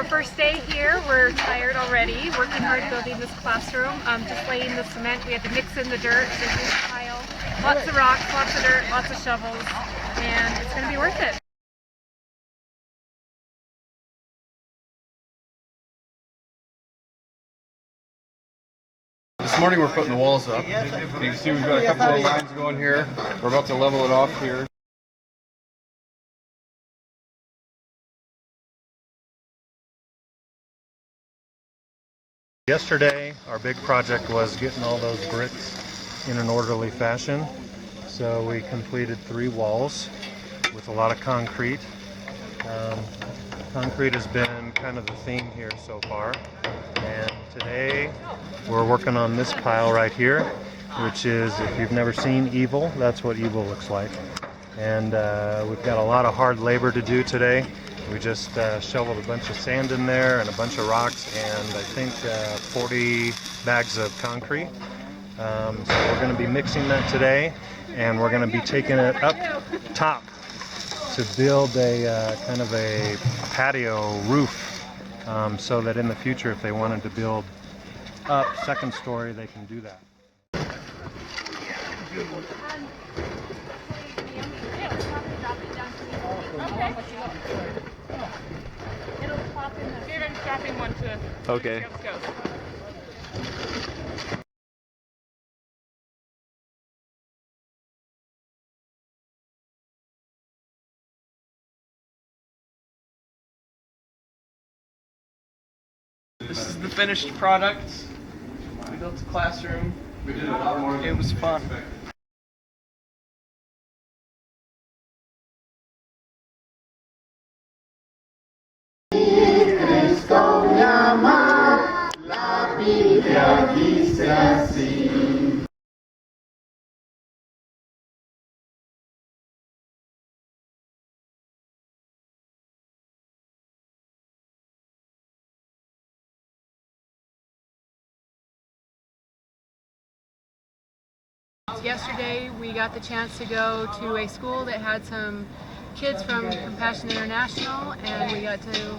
our first day here. We're tired already, working hard building this classroom. Just laying the cement. We had to mix in the dirt, the huge pile, lots of rocks, lots of dirt, lots of shovels, and it's going to be worth it. This morning we're putting the walls up. You can see we've got a couple of lines going here. We're about to level it off here. Yesterday, our big project was getting all those bricks in an orderly fashion. So we completed 3 walls with a lot of concrete. Concrete has been kind of the theme here so far. And today we're working on this pile right here, which is, if you've never seen evil, that's what evil looks like. And we've got a lot of hard labor to do today. We just shoveled a bunch of sand in there and a bunch of rocks and I think 40 bags of concrete. So we're going to be mixing that today, and we're going to be taking it up top to build a kind of a patio roof, so that in the future, if they wanted to build up second story, they can do that. It'll pop in the... Here, I'm dropping one to... Okay. This is the finished product. We built a classroom. We did a lot more. It was fun. Yesterday we got the chance to go to a school that had some kids from Compassion International, and we got to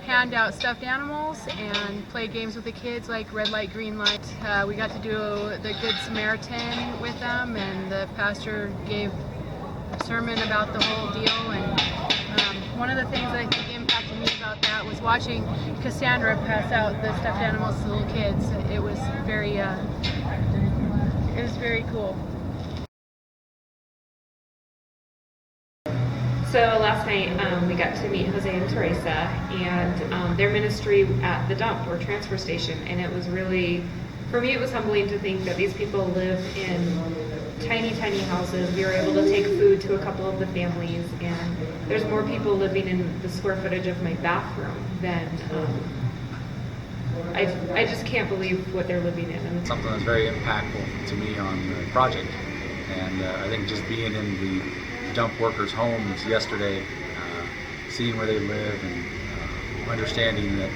hand out stuffed animals and play games with the kids like red light, green light. We got to do the Good Samaritan with them, and the pastor gave a sermon about the whole deal. And one of the things that I think impacted me about that was watching Cassandra pass out the stuffed animals to little kids. It was very cool. So last night we got to meet Jose and Teresa and their ministry at the dump or transfer station, and it was really, for me it was humbling to think that these people live in tiny houses. We were able to take food to a couple of the families, and there's more people living in the square footage of my bathroom than I just can't believe what they're living in. And something that's very impactful to me on the project, and I think just being in the dump workers' homes yesterday, seeing where they live and understanding that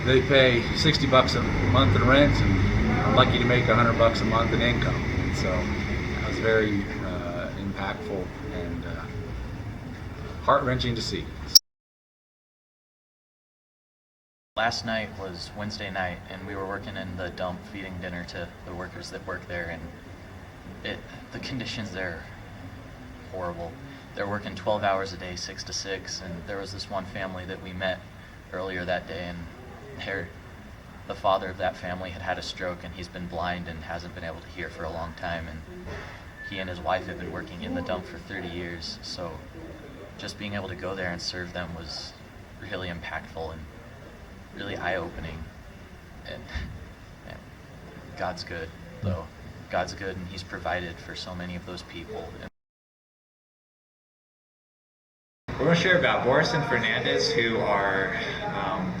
they pay $60 a month in rent, and I'm lucky to make $100 a month in income, and so that was very impactful and heart-wrenching to see. Last night was Wednesday night, and we were working in the dump feeding dinner to the workers that work there, and the conditions there are horrible. They're working 12 hours a day, 6 to 6, and there was this one family that we met earlier that day, and the father of that family had a stroke, and he's been blind and hasn't been able to hear for a long time, and he and his wife have been working in the dump for 30 years, so just being able to go there and serve them was really impactful and really eye-opening. And God's good, though. God's good, and He's provided for so many of those people. We're going to share about Boris and Fernandez, who are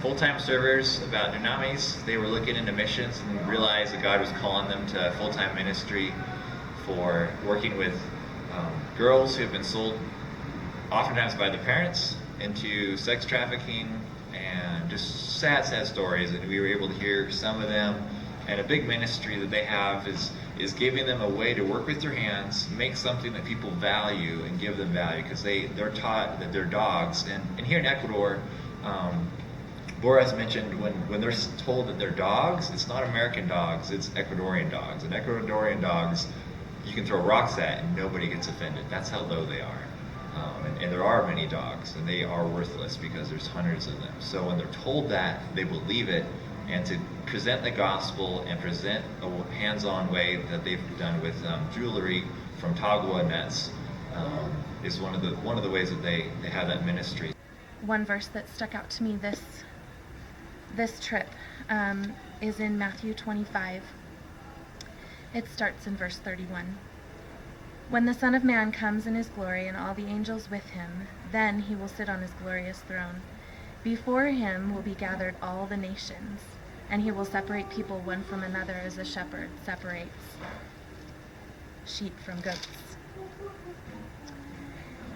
full-time servers about Dunamis. They were looking into missions and realized that God was calling them to full-time ministry for working with girls who have been sold, oftentimes by the parents, into sex trafficking, and just sad stories. And we were able to hear some of them. And a big ministry that they have is giving them a way to work with their hands, make something that people value and give them value, because they're taught that they're dogs. And here in Ecuador, Boris mentioned when they're told that they're dogs, it's not American dogs, it's Ecuadorian dogs. And Ecuadorian dogs, you can throw rocks at and nobody gets offended. That's how low they are. And there are many dogs, and they are worthless because there's hundreds of them. So when they're told that, they believe it, and to present the gospel and present a hands-on way that they've done with jewelry from tagua nets is one of the ways that they have that ministry. One verse that stuck out to me this trip is in Matthew 25. It starts in verse 31. When the Son of Man comes in his glory and all the angels with him, then he will sit on his glorious throne. Before him will be gathered all the nations, and he will separate people one from another as a shepherd separates sheep from goats.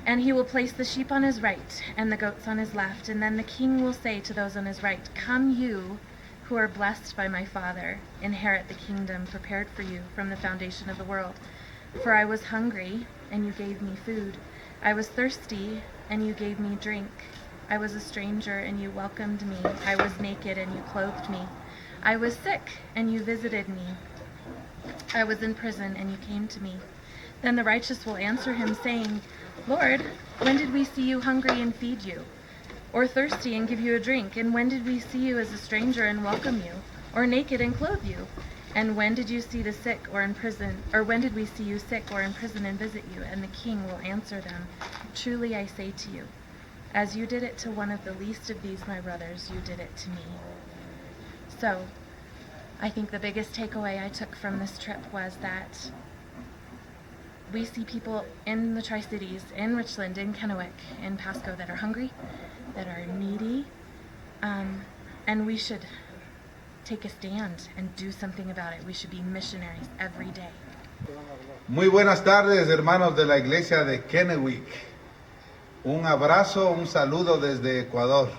And he will place the sheep on his right and the goats on his left, and then the king will say to those on his right, "Come you who are blessed by my Father, inherit the kingdom prepared for you from the foundation of the world. For I was hungry, and you gave me food. I was thirsty, and you gave me drink. I was a stranger, and you welcomed me. I was naked, and you clothed me. I was sick, and you visited me. I was in prison, and you came to me." Then the righteous will answer him, saying, "Lord, when did we see you hungry and feed you? Or thirsty and give you a drink? And when did we see you as a stranger and welcome you? Or naked and clothe you? And when did you see the sick or in prison? Or when did we see you sick or in prison and visit you?" And the king will answer them, "Truly I say to you, as you did it to one of the least of these my brothers, you did it to me." So, I think the biggest takeaway I took from this trip was that we see people in the Tri-Cities, in Richland, in Kennewick, in Pasco that are hungry, that are needy, and we should take a stand and do something about it. We should be missionaries every day. Muy buenas tardes, hermanos de la iglesia de Kennewick. Un abrazo, un saludo desde Ecuador.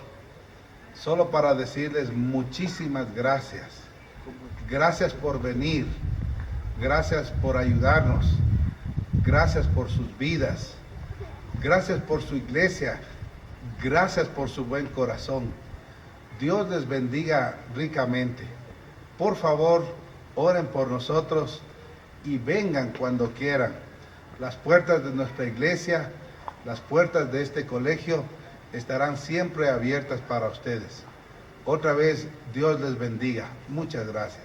Solo para decirles muchísimas gracias. Gracias por venir. Gracias por ayudarnos. Gracias por sus vidas. Gracias por su iglesia. Gracias por su buen corazón. Dios les bendiga ricamente. Por favor, oren por nosotros y vengan cuando quieran. Las puertas de nuestra iglesia, las puertas de este colegio estarán siempre abiertas para ustedes. Otra vez, Dios les bendiga. Muchas gracias.